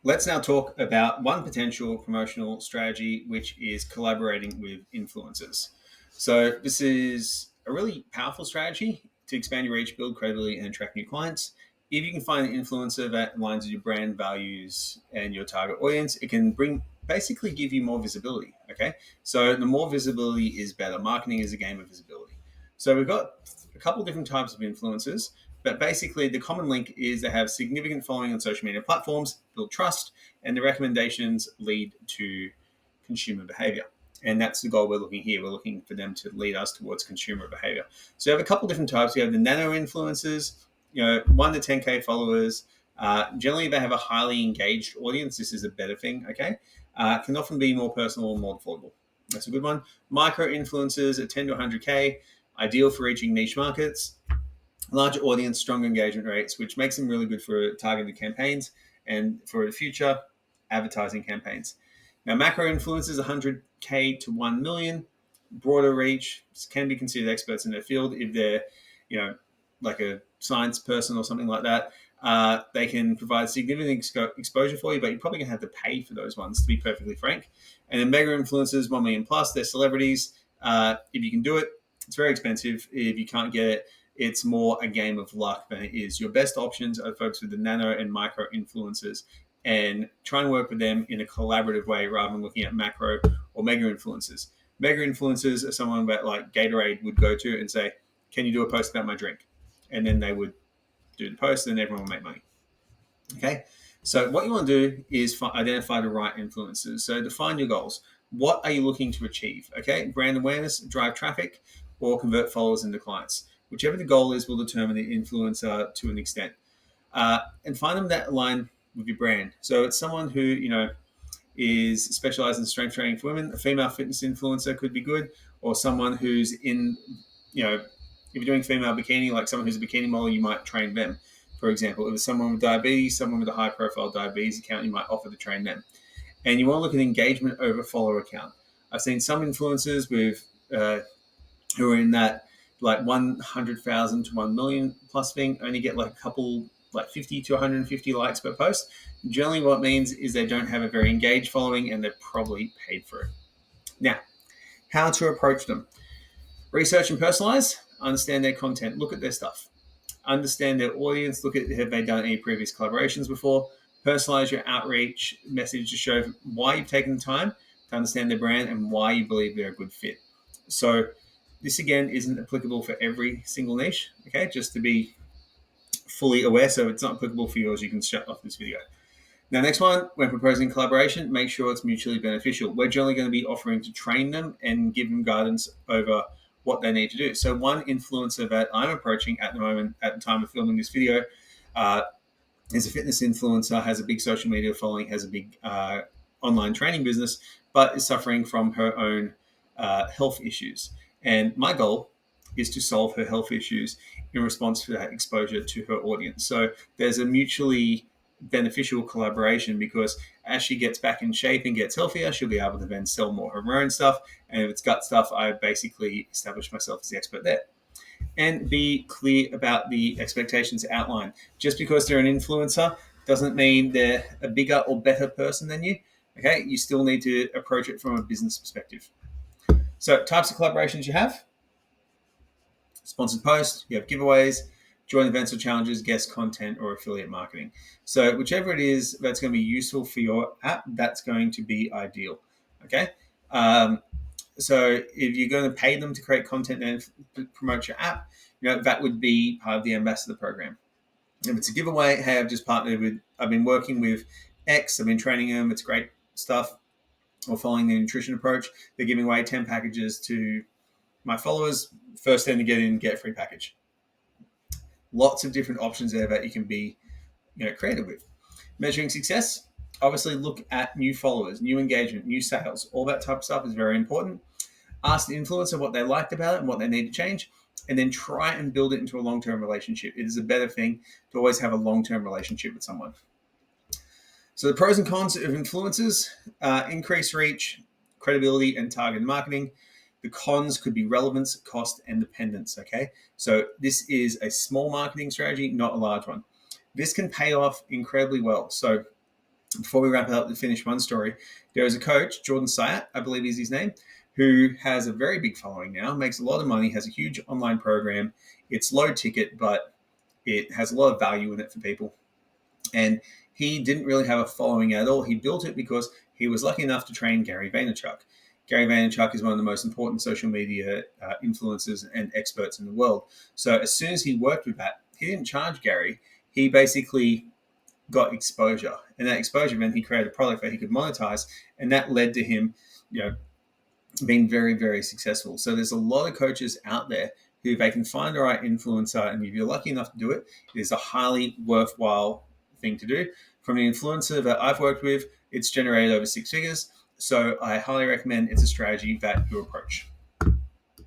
Let's now talk about one potential promotional strategy, which is collaborating with influencers. So, this is a really powerful strategy to expand your reach, build credibility, and attract new clients. If you can find an influencer that aligns with your brand values and your target audience, it can basically give you more visibility. Okay. So, the more visibility is better. Marketing is a game of visibility. So, we've got a couple different types of influencers. But basically, the common link is they have significant following on social media platforms, build trust, and the recommendations lead to consumer behavior. And that's the goal we're looking here. We're looking for them to lead us towards consumer behavior. So you have a couple different types. You have the nano influencers, 1 to 10K followers. Generally, they have a highly engaged audience. This is a better thing, okay? Can often be more personal and more affordable. That's a good one. Micro influencers at 10 to 100K, ideal for reaching niche markets. Larger audience, strong engagement rates, which makes them really good for targeted campaigns and for the future advertising campaigns. Now, macro influencers, 100K to 1 million, broader reach, can be considered experts in their field if they're, like a science person or something like that. They can provide significant exposure for you, but you're probably going to have to pay for those ones, to be perfectly frank. And then mega influencers, 1 million plus, they're celebrities. If you can do it, it's very expensive. If you can't get it, it's more a game of luck than it is. Your best options are folks with the nano and micro influencers, and try and work with them in a collaborative way rather than looking at macro or mega influencers. Mega influencers are someone that like Gatorade would go to and say, can you do a post about my drink? And then they would do the post and everyone will make money. Okay. So what you want to do is identify the right influencers. So define your goals. What are you looking to achieve? Okay. Brand awareness, drive traffic, or convert followers into clients. Whichever the goal is will determine the influencer to an extent. And find them that align with your brand. So it's someone who, is specialized in strength training for women. A female fitness influencer could be good, or someone who's in, if you're doing female bikini, like someone who's a bikini model, you might train them. For example, if it's someone with diabetes, someone with a high profile diabetes account, you might offer to train them. And you want to look at engagement over follower count. I've seen some influencers with who are in that like 100,000 to 1 million plus thing only get like a couple, like 50 to 150 likes per post. Generally, what it means is they don't have a very engaged following and they're probably paid for it. Now, how to approach them. Research and personalize, understand their content, look at their stuff, understand their audience, look at have they done any previous collaborations before, personalize your outreach message to show why you've taken the time to understand their brand and why you believe they're a good fit. So this again isn't applicable for every single niche, okay? Just to be fully aware, so it's not applicable for yours, you can shut off this video. Now, next one, when proposing collaboration, make sure it's mutually beneficial. We're generally going to be offering to train them and give them guidance over what they need to do. So one influencer that I'm approaching at the moment, at the time of filming this video, is a fitness influencer, has a big social media following, has a big online training business, but is suffering from her own health issues. And my goal is to solve her health issues in response to that exposure to her audience. So there's a mutually beneficial collaboration because as she gets back in shape and gets healthier, she'll be able to then sell more of her own stuff. And if it's gut stuff, I basically establish myself as the expert there. And be clear about the expectations outlined. Just because they're an influencer doesn't mean they're a bigger or better person than you. Okay, you still need to approach it from a business perspective. So types of collaborations you have: sponsored posts, you have giveaways, joint events or challenges, guest content, or affiliate marketing. So whichever it is that's going to be useful for your app, that's going to be ideal. Okay. So if you're going to pay them to create content and promote your app, that would be part of the ambassador program. If it's a giveaway, hey, I've been working with X, I've been training them, it's great stuff. Or following the nutrition approach, they're giving away 10 packages to my followers. First thing to get in, get a free package. Lots of different options there that you can be creative with. Measuring success, obviously look at new followers, new engagement, new sales. All that type of stuff is very important. Ask the influencer what they liked about it and what they need to change, and then try and build it into a long-term relationship. It is a better thing to always have a long-term relationship with someone. So the pros and cons of influencers: increased reach, credibility, and targeted marketing. The cons could be relevance, cost, and dependence, okay? So this is a small marketing strategy, not a large one. This can pay off incredibly well. So Before we wrap it up and finish one story, there is a coach, Jordan Sayat, I believe is his name, who has a very big following now, makes a lot of money, has a huge online program. It's low ticket, but it has a lot of value in it for people. And he didn't really have a following at all. He built it because he was lucky enough to train Gary Vaynerchuk. Gary Vaynerchuk is one of the most important social media influencers and experts in the world. So as soon as he worked with that, he didn't charge Gary. He basically got exposure, and that exposure meant he created a product that he could monetize, and that led to him, you know, being very, very successful. So there's a lot of coaches out there who, if they can find the right influencer, and if you're lucky enough to do it, it is a highly worthwhile thing to do. From the influencer that I've worked with, it's generated over 6 figures. So I highly recommend it's a strategy that you approach.